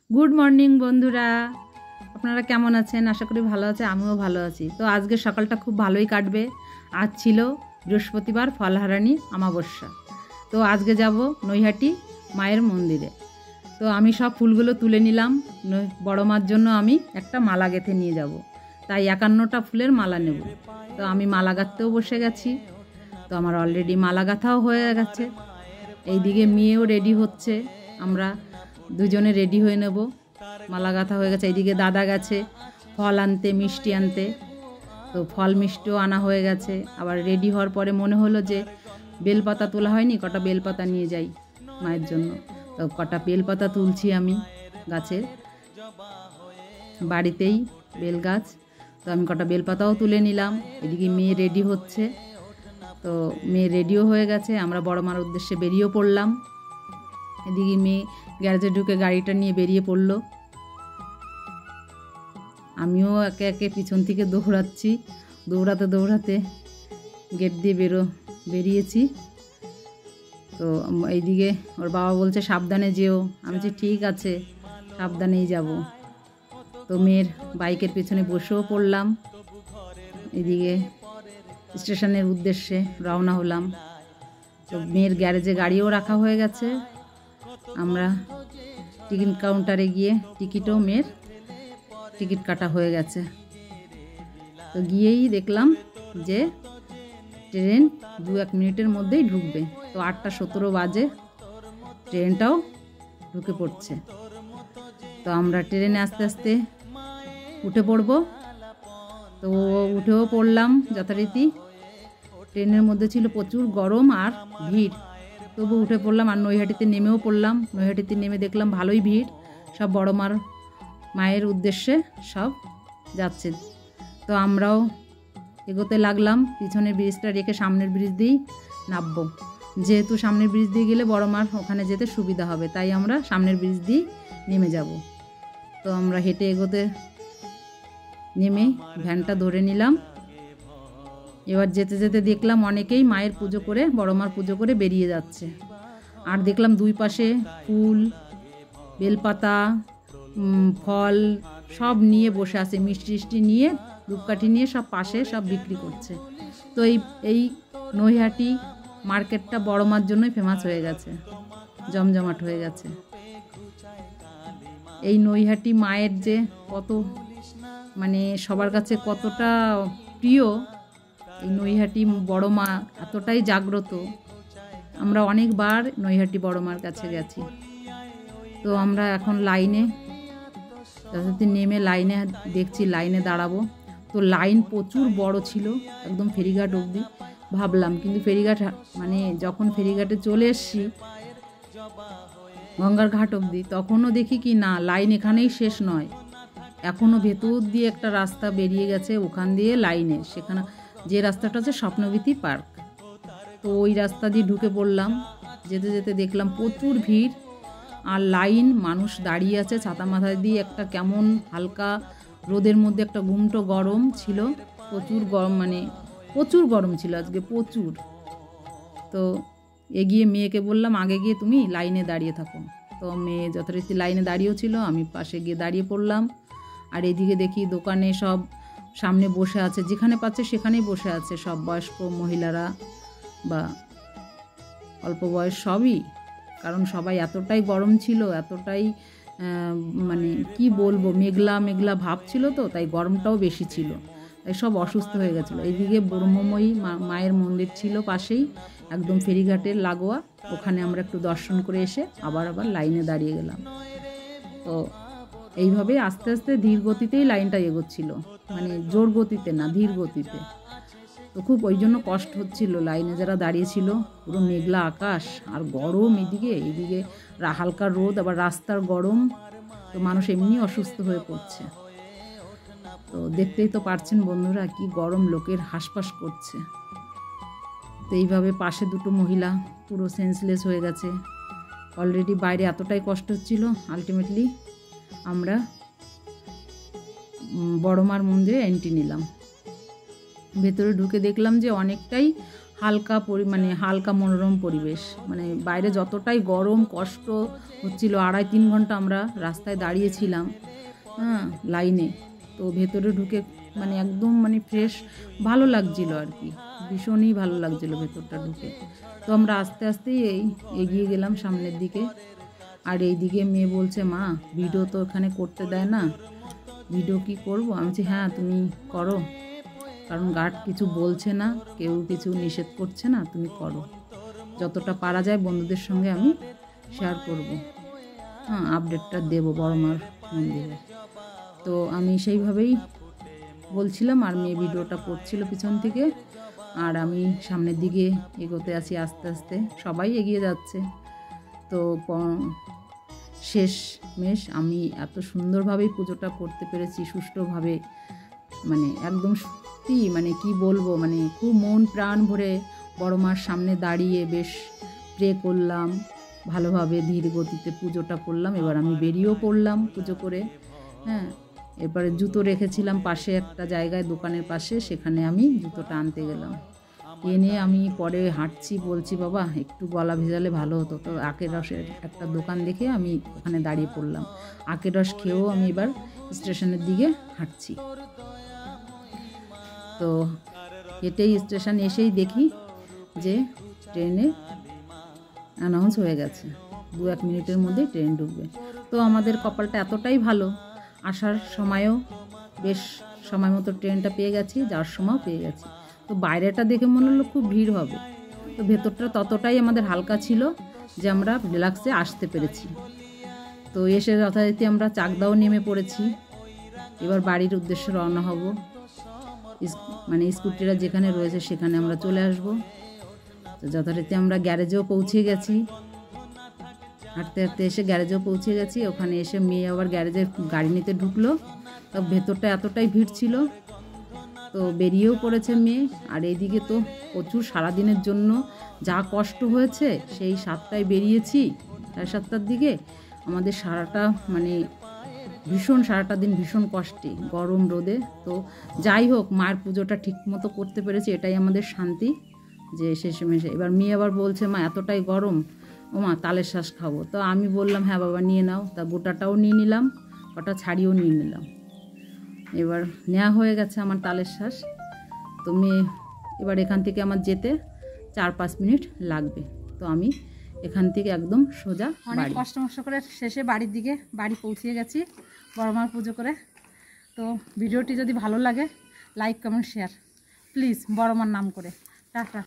Good morning बंधुरा আপনারা কেমন আছেন? আশা করি ভালো আছে, আমিও ভালো আছি। তো আজকে সকালটা খুব ভালোই কাটবে। আজ ছিল বৃহস্পতিবার, ফলহারানি অমাবস্যা। তো আজকে যাব নৈহাটি মায়ের মন্দিরে। তো আমি সব ফুলগুলো তুলে নিলাম। বড় মার জন্য আমি একটা মালা গেঁথে নিয়ে যাব, তাই 51টা ফুলের মালা নেব। তো আমি মালা গাঁথতেও বসে গেছি। তো আমার অলরেডি মালা গাঁথাও হয়ে গেছে। এইদিকে মেয়েও রেডি হচ্ছে, আমরা দুজনে রেডি হয়ে নেব। মালা গাঁথা হয়ে গেছে। এইদিকে দাদা গেছে ফল আনতে, মিষ্টি আনতে। তো ফল মিষ্টিও আনা হয়ে গেছে। আবার রেডি হওয়ার পরে মনে হলো যে বেলপাতা তোলা হয়নি, কটা বেলপাতা নিয়ে যাই মায়ের জন্য। তো কটা বেলপাতা তুলছি আমি গাছের, বাড়িতেই বেল গাছ। তো আমি কটা বেলপাতাও তুলে নিলাম। এদিকে মেয়ে রেডি হচ্ছে। তো মেয়ে রেডিও হয়ে গেছে, আমরা বড় মার উদ্দেশ্যে বেরিয়েও পড়লাম। এদিকে মেয়ে গ্যারেজে ঢুকে গাড়িটা নিয়ে বেরিয়ে পড়লো। আমিও একে একে পিছন থেকে দৌড়াচ্ছি। দৌড়াতে দৌড়াতে গেট দিয়ে বেরিয়েছি। তো এইদিকে ওর বাবা বলছে সাবধানে যেও। আমি বলছি ঠিক আছে, সাবধানেই যাব। তো মেয়ের বাইকের পেছনে বসেও পড়লাম। এদিকে স্টেশনের উদ্দেশ্যে রওনা হলাম। তো মেয়ের গ্যারেজে গাড়িও রাখা হয়ে গেছে। আমরা টিকিট কাউন্টারে গিয়ে টিকিটও মেয়ের টিকিট কাটা হয়ে গেছে। তো গিয়েই দেখলাম যে ট্রেন 2-1 মিনিটের মধ্যেই ঢুকবে। তো 8:17 বাজে, ট্রেনটাও ঢুকে পড়ছে। তো আমরা ট্রেনে আস্তে আস্তে উঠে পড়ব। তো উঠেও পড়লাম যথারীতি। ট্রেনের মধ্যে ছিল প্রচুর গরম আর ভিড়, তবু উঠে পড়লাম। আর নৈহাটিতে নেমেও পড়লাম। নৈহাটিতে নেমে দেখলাম ভালোই ভিড়, সব বড় মায়ের উদ্দেশ্যে সব যাচ্ছে। তো আমরাও এগোতে লাগলাম। পিছনের ব্রিজটা রেখে সামনের ব্রিজ দিয়েই নামবো, যেহেতু সামনের ব্রিজ দিয়ে গেলে বড় মার ওখানে যেতে সুবিধা হবে, তাই আমরা সামনের ব্রিজ দিয়ে নেমে যাব। তো আমরা হেঁটে এগোতে নেমে ভ্যানটা ধরে নিলাম। এবার যেতে যেতে দেখলাম অনেকেই মায়ের পুজো করে, বড় মার পুজো করে বেরিয়ে যাচ্ছে। আর দেখলাম দুই পাশে ফুল, বেলপাতা, ফল সব নিয়ে বসে আছে, মিষ্টি নিয়ে, ধূপকাঠি নিয়ে সব পাশে সব বিক্রি করছে। তো এই নৈহাটি মার্কেটটা বড় মার জন্যই ফেমাস হয়ে গেছে, জমজমাট হয়ে গেছে। এই নৈহাটি মায়ের যে কত মানে সবার কাছে কতটা প্রিয়, এই নৈহাটি বড় মা এতটাই জাগ্রত। আমরা অনেকবার নৈহাটি বড় মার কাছে গেছি। তো আমরা এখন লাইনে যথারীতি নেমে লাইনে দেখছি, লাইনে দাঁড়াবো। তো লাইন প্রচুর বড় ছিল, একদম ফেরিঘাট অবধি ভাবলাম। কিন্তু ফেরিঘাট মানে যখন ফেরিঘাটে চলে এসছি গঙ্গার ঘাট অবধি, তখনও দেখি কি না, লাইন এখানেই শেষ নয়, এখনও ভেতর দিয়ে একটা রাস্তা বেরিয়ে গেছে, ওখান দিয়ে লাইনে, সেখানে যে রাস্তাটা আছে স্বপ্নবীথি পার্ক। তো ওই রাস্তা দিয়ে ঢুকে পড়লাম। যেতে যেতে দেখলাম প্রচুর ভিড় আর লাইন, মানুষ দাঁড়িয়ে আছে ছাতা মাথায় দিয়ে। একটা কেমন হালকা রোদের মধ্যে একটা গুমটো গরম ছিল, প্রচুর গরম, মানে প্রচুর গরম ছিল আজকে, প্রচুর। তো এগিয়ে মেয়েকে বললাম আগে গিয়ে তুমি লাইনে দাঁড়িয়ে থাকো। তো মেয়ে যথারীতি লাইনে দাঁড়িয়েও ছিল, আমি পাশে গিয়ে দাঁড়িয়ে পড়লাম। আর এদিকে দেখি দোকানে সব সামনে বসে আছে, যেখানে পাচ্ছে সেখানেই বসে আছে, সব বয়স্ক মহিলারা বা অল্প বয়স সবই। কারণ সবাই এতটাই গরম ছিল, এতটাই মানে কি বলবো, মেঘলা মেঘলা ভাব ছিল, তো তাই গরমটাও বেশি ছিল, তাই সব অসুস্থ হয়ে গেছিলো। এইদিকে ব্রহ্মময়ী মায়ের মন্দির ছিল পাশেই, একদম ফেরিঘাটের লাগোয়া। ওখানে আমরা একটু দর্শন করে এসে আবার লাইনে দাঁড়িয়ে গেলাম। তো এইভাবে আস্তে আস্তে ধীর গতিতেই লাইনটা এগোচ্ছিল, মানে জোর গতিতে না, ধীর গতিতে। তো খুব ওই জন্য কষ্ট হচ্ছিল লাইনে যারা দাঁড়িয়েছিল। পুরো মেঘলা আকাশ আর গরম, এইদিকে হালকা রোদ, আবার রাস্তার গরম। তো মানুষ এমনি অসুস্থ হয়ে পড়ছে। তো দেখতেই তো পারছেন বন্ধুরা কি গরম, লোকের হাঁসফাঁস করছে। তো এইভাবে পাশে দুটো মহিলা পুরো সেন্সলেস হয়ে গেছে। অলরেডি বাইরে এতটাই কষ্ট হচ্ছিল। আলটিমেটলি আমরা বড় মার মন্দিরে এন্ট্রি নিলাম। ভেতরে ঢুকে দেখলাম যে অনেকটাই হালকা মনোরম পরিবেশ, মানে বাইরে যতটাই গরম কষ্ট হচ্ছিল, 2.5-3 ঘন্টা আমরা রাস্তায় দাঁড়িয়েছিলাম লাইনে। তো ভেতরে ঢুকে মানে একদম মানে ফ্রেশ ভালো লাগছিল আর কি, ভীষণই ভালো লাগছিল ভেতরটা ঢুকে। তো আমরা আস্তে আস্তেই এগিয়ে গেলাম সামনের দিকে। আর এইদিকে মেয়ে বলছে, মা ভিডিও তো এখানে করতে দেয় না, ভিডিও কি করব? আমি বলছি হ্যাঁ তুমি করো, কারণ গার্ড কিছু বলছে না, কেউ কিছু নিষেধ করছে না, তুমি করো, যতটা পারা যায় বন্ধুদের সঙ্গে আমি শেয়ার করব, আপডেটটা দেবো বড়মার মন্দিরে। তো আমি সেইভাবেই বলছিলাম, আর মেয়ে ভিডিওটা করছিল পিছন থেকে, আর আমি সামনের দিকে এগোতে আছি আস্তে আস্তে, সবাই এগিয়ে যাচ্ছে। তো শেষমেশ আমি এত সুন্দরভাবেই পুজোটা করতে পেরেছি, সুষ্ঠুভাবে, মানে একদম সত্যি, মানে কি বলবো, মানে খুব মন প্রাণ ভরে বড় মার সামনে দাঁড়িয়ে বেশ প্রে করলাম, ভালোভাবে ধীর গতিতে পুজোটা করলাম। এবার আমি বেরিয়েও পড়লাম পুজো করে। এরপরে জুতো রেখেছিলাম পাশে একটা জায়গায়, দোকানের পাশে, সেখানে আমি জুতোটা আনতে গেলাম। এনে আমি পরে হাঁটছি, বলছি বাবা একটু গলা ভেজালে ভালো হতো। তো আখের রসের একটা দোকান দেখে আমি ওখানে দাঁড়িয়ে পড়লাম। আখের রস খেয়েও আমি এবার স্টেশনের দিকে হাঁটছি। তো হেঁটেই স্টেশন এসেই দেখি যে ট্রেনে অ্যানাউন্স হয়ে গেছে, 2-1 মিনিটের মধ্যেই ট্রেন ঢুকবে। তো আমাদের কপালটা এতটাই ভালো, আসার সময়ও বেশ সময় মতো ট্রেনটা পেয়ে গেছি, যাওয়ার সময়ও পেয়ে গেছি। তো বাইরেটা দেখে মনে হলো খুব ভিড় হবে, তো ভেতরটা ততটাই আমাদের হালকা ছিল যে আমরা রিল্যাক্সে আসতে পেরেছি। তো এসে যথারীতি আমরা চাকদাও নেমে পড়েছি। এবার বাড়ির উদ্দেশ্যে রওনা হব, মানে স্কুটিরা যেখানে রয়েছে সেখানে আমরা চলে আসব। তো যথারীতি আমরা গ্যারেজেও পৌঁছে গেছি, হাঁটতে হাঁটতে এসে গ্যারেজেও পৌঁছে গেছি। ওখানে এসে মেয়ে আবার গ্যারেজে গাড়ি নিতে ঢুকলো, তো ভেতরটা এতটাই ভিড় ছিল, তো বেরিয়েও পড়েছে মেয়ে। আর এইদিকে তো প্রচুর, সারাদিনের জন্য যা কষ্ট হয়েছে, সেই 7টায় বেরিয়েছি, 7:30টার দিকে। আমাদের সারাটা দিন ভীষণ কষ্টে, গরম রোদে। তো যাই হোক, মায়ের পুজোটা ঠিক মতো করতে পেরেছি, এটাই আমাদের শান্তি। যে শেষমেশে এবার মেয়ে আবার বলছে, মা এতটাই গরম, ও মা তালের শ্বাস খাবো। তো আমি বললাম হ্যাঁ বাবা নিয়ে নাও। তা গোটাটাও নিয়ে নিলাম, ওটা ছাড়িয়েও নিয়ে নিলাম। এবার নেওয়া হয়ে গেছে আমার তালের শ্বাস। তো মেয়ে এবার এখান থেকে আমার যেতে 4-5 মিনিট লাগবে। তো আমি এখান থেকে একদম সোজা অনেক কষ্ট করে শেষে বাড়ি পৌঁছে গেছি বড়মার পুজো করে। তো ভিডিওটি যদি ভালো লাগে লাইক কমেন্ট শেয়ার প্লিজ, বড়মার নাম করে। টাটা।